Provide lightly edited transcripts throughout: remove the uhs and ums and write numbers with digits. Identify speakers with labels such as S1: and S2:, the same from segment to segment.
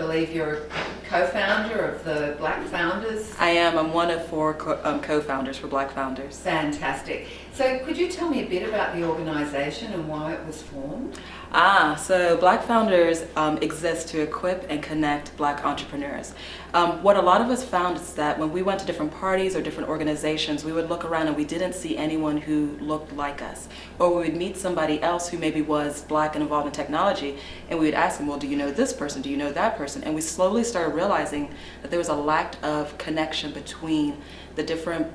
S1: believe you're a co-founder of the Black Founders.
S2: I am. I'm one of 4 co-founders for Black Founders.
S1: Fantastic. So could you tell me a bit about the organisation and why it was formed?
S2: So Black Founders exists to equip and connect Black entrepreneurs. What a lot of us found is that when we went to different parties or different organizations, we would look around and we didn't see anyone who looked like us. Or we would meet somebody else who maybe was Black and involved in technology, and we would ask them, well, do you know this person? Do you know that person? And we slowly started realizing that there was a lack of connection between the different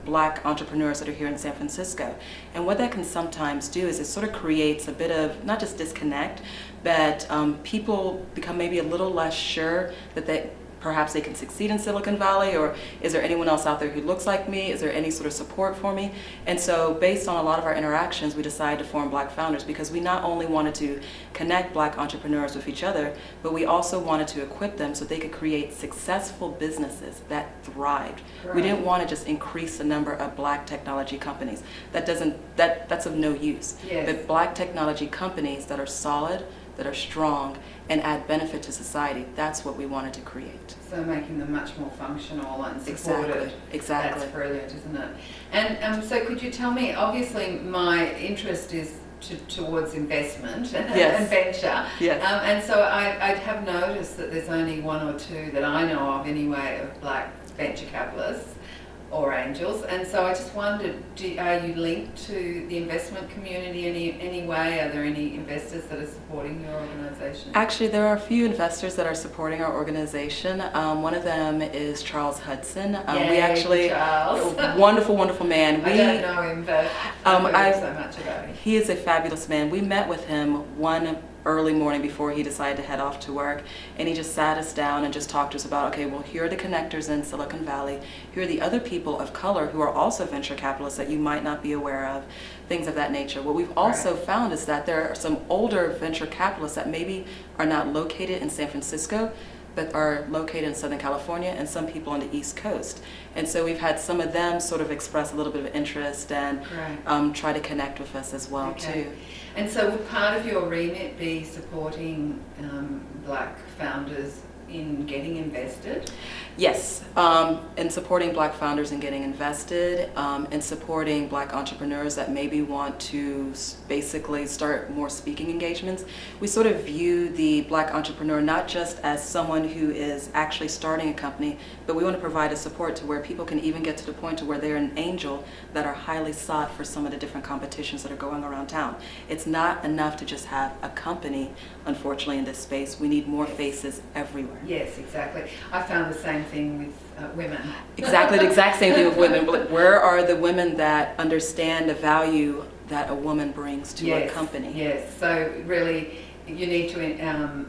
S2: Black entrepreneurs that are here in San Francisco. And what that can sometimes do is it sort of creates a bit of, not just disconnect, but people become maybe a little less sure that perhaps they can succeed in Silicon Valley, or is there anyone else out there who looks like me? Is there any sort of support for me? And so based on a lot of our interactions, we decided to form Black Founders because we not only wanted to connect Black entrepreneurs with each other, but we also wanted to equip them so they could create successful businesses that thrived.
S1: Right.
S2: We didn't want to just increase the number of Black technology companies. That's of no use.
S1: Yes.
S2: But Black technology companies that are solid, that are strong, and add benefit to society, that's what we wanted to create.
S1: So making them much more functional and supported.
S2: Exactly.
S1: That's brilliant, isn't it? And so could you tell me, obviously my interest is towards investment and venture.
S2: Yes.
S1: And so I have noticed that there's only 1 or 2 that I know of anyway of Black venture capitalists or angels, and so I just wondered, are you linked to the investment community any way? Are there any investors that are supporting your organisation?
S2: Actually, there are a few investors that are supporting our organization. One of them is Charles Hudson.
S1: Yay, Charles.
S2: Wonderful man.
S1: I don't know him, but I've heard so much about him.
S2: He is a fabulous man. We met with him one early morning before he decided to head off to work, and he just sat us down and just talked to us about, okay, well, here are the connectors in Silicon Valley, here are the other people of color who are also venture capitalists that you might not be aware of, things of that nature. What we've also found is that there are some older venture capitalists that maybe are not located in San Francisco, but are located in Southern California, and some people on the East Coast. And so we've had some of them sort of express a little bit of interest and try to connect with us as well too.
S1: And so would part of your remit be supporting Black founders in getting invested?
S2: Yes, and supporting Black founders in getting invested, and supporting Black entrepreneurs that maybe want to basically start more speaking engagements. We sort of view the Black entrepreneur not just as someone who is actually starting a company, but we want to provide a support to where people can even get to the point to where they're an angel that are highly sought for some of the different competitions that are going around town. It's not enough to just have a company, unfortunately, in this space. We need more faces everywhere.
S1: Yes, exactly. I found the same thing with women.
S2: Exactly, the exact same thing with women. Where are the women that understand the value that a woman brings to a company?
S1: Yes, so really you need to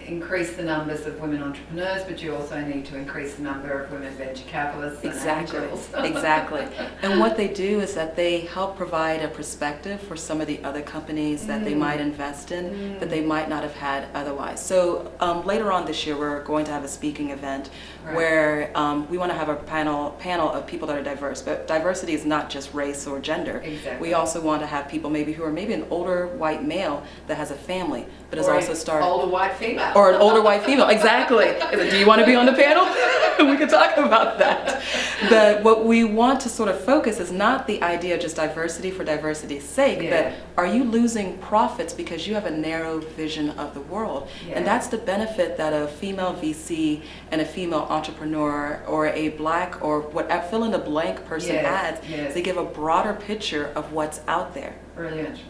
S1: increase the numbers of women entrepreneurs, but you also need to increase the number of women venture capitalists and angels.
S2: Exactly. And what they do is that they help provide a perspective for some of the other companies that they might invest in that they might not have had otherwise. So later on this year, we're going to have a speaking event where we want to have a panel of people that are diverse. But diversity is not just race or gender.
S1: Exactly.
S2: We also want to have people maybe who are maybe an older white male that has a family, but has
S1: or
S2: also started.
S1: Older white female.
S2: Or an older white female, exactly. Do you want to be on the panel? We could talk about that. But what we want to sort of focus is not the idea of just diversity for diversity's sake, but are you losing profits because you have a narrow vision of the world? And that's the benefit that a female VC and a female entrepreneur or a Black or whatever fill in the blank person adds. They give a broader picture of what's out there.
S1: Brilliant.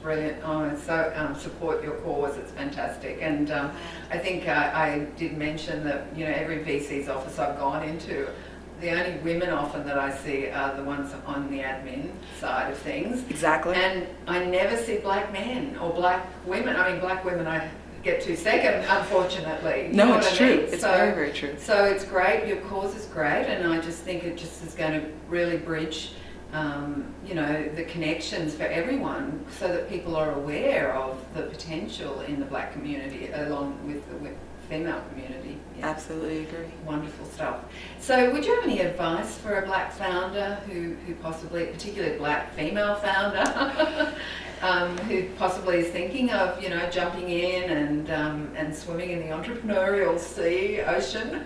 S1: Oh, so support your cause. It's fantastic. And I think I did mention that, every VC's office I've gone into, the only women often that I see are the ones on the admin side of things.
S2: Exactly.
S1: And I never see Black men or Black women. I mean, Black women I get to second, unfortunately.
S2: No, it's true. It's very, very true.
S1: So it's great. Your cause is great. And I just think it just is going to really bridge the connections for everyone so that people are aware of the potential in the Black community along with the female community. Yeah.
S2: Absolutely agree.
S1: Wonderful stuff. So would you have any advice for a black founder who possibly, particularly a black female founder, who possibly is thinking of, you know, jumping in and swimming in the entrepreneurial ocean?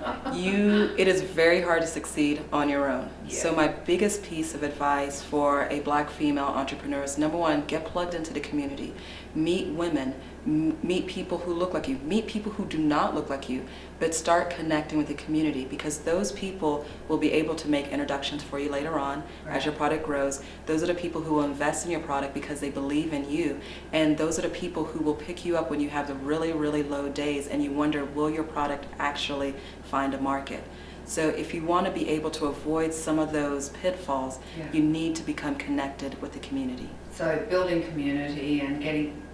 S2: It is very hard to succeed on your own.
S1: Yeah.
S2: So my biggest piece of advice for a black female entrepreneur is, number one, get plugged into the community. Meet women, meet people who look like you, meet people who do not look like you, but start connecting with the community, because those people will be able to make introductions for you later on.
S1: Right.
S2: As your product grows. Those are the people who will invest in your product because they believe in you, and those are the people who will pick you up when you have the really, really low days and you wonder, will your product actually find a market? So if you want to be able to avoid some of those pitfalls,
S1: Yeah.
S2: you need to become connected with the community.
S1: So building community and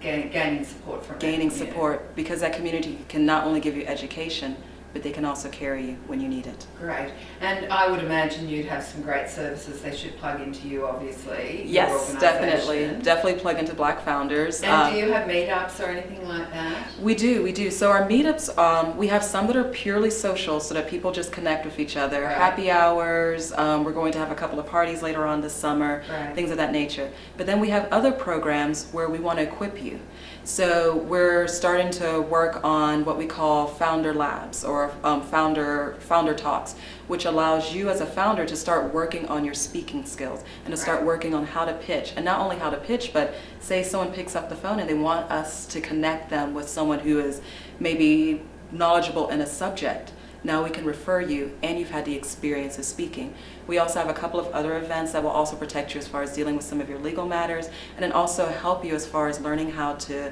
S1: gaining support from that
S2: Gaining
S1: community.
S2: support, because that community can not only give you education, but they can also carry you when you need it.
S1: Great. And I would imagine you'd have some great services. They should plug into you, obviously. your
S2: Yes, definitely.
S1: organisation.
S2: Definitely plug into Black Founders.
S1: And do you have meetups or anything like that?
S2: We do. So our meetups, we have some that are purely social so that people just connect with each other.
S1: Right.
S2: Happy hours, we're going to have a couple of parties later on this summer,
S1: Right.
S2: things of that nature. But then we have other programs where we want to equip you. So we're starting to work on what we call Founder Labs or founder Talks, which allows you as a founder to start working on your speaking skills and to start
S1: Right.
S2: working on how to pitch. And not only how to pitch, but say someone picks up the phone and they want us to connect them with someone who is maybe knowledgeable in a subject. Now we can refer you, and you've had the experience of speaking. We also have a couple of other events that will also protect you as far as dealing with some of your legal matters, and then also help you as far as learning how to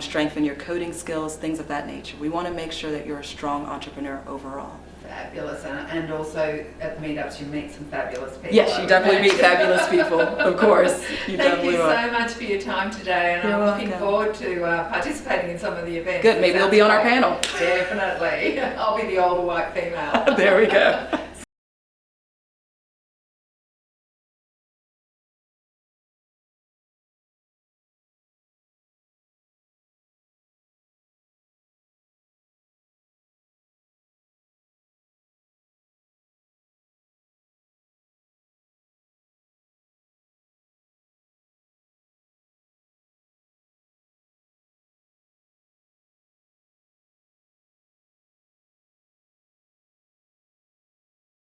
S2: strengthen your coding skills, things of that nature. We want to make sure that you're a strong entrepreneur overall.
S1: Fabulous. And also at the meetups you meet some fabulous people.
S2: Yes,
S1: I
S2: you
S1: would
S2: definitely meet
S1: imagine.
S2: fabulous people, of course. You
S1: Thank
S2: definitely
S1: you
S2: will.
S1: so much for your time today, and
S2: You're
S1: I'm looking
S2: welcome.
S1: forward to participating in some of the events.
S2: Good, maybe
S1: It
S2: they'll be on
S1: sounds
S2: our
S1: great.
S2: panel.
S1: Definitely. I'll be the older white female.
S2: There we go.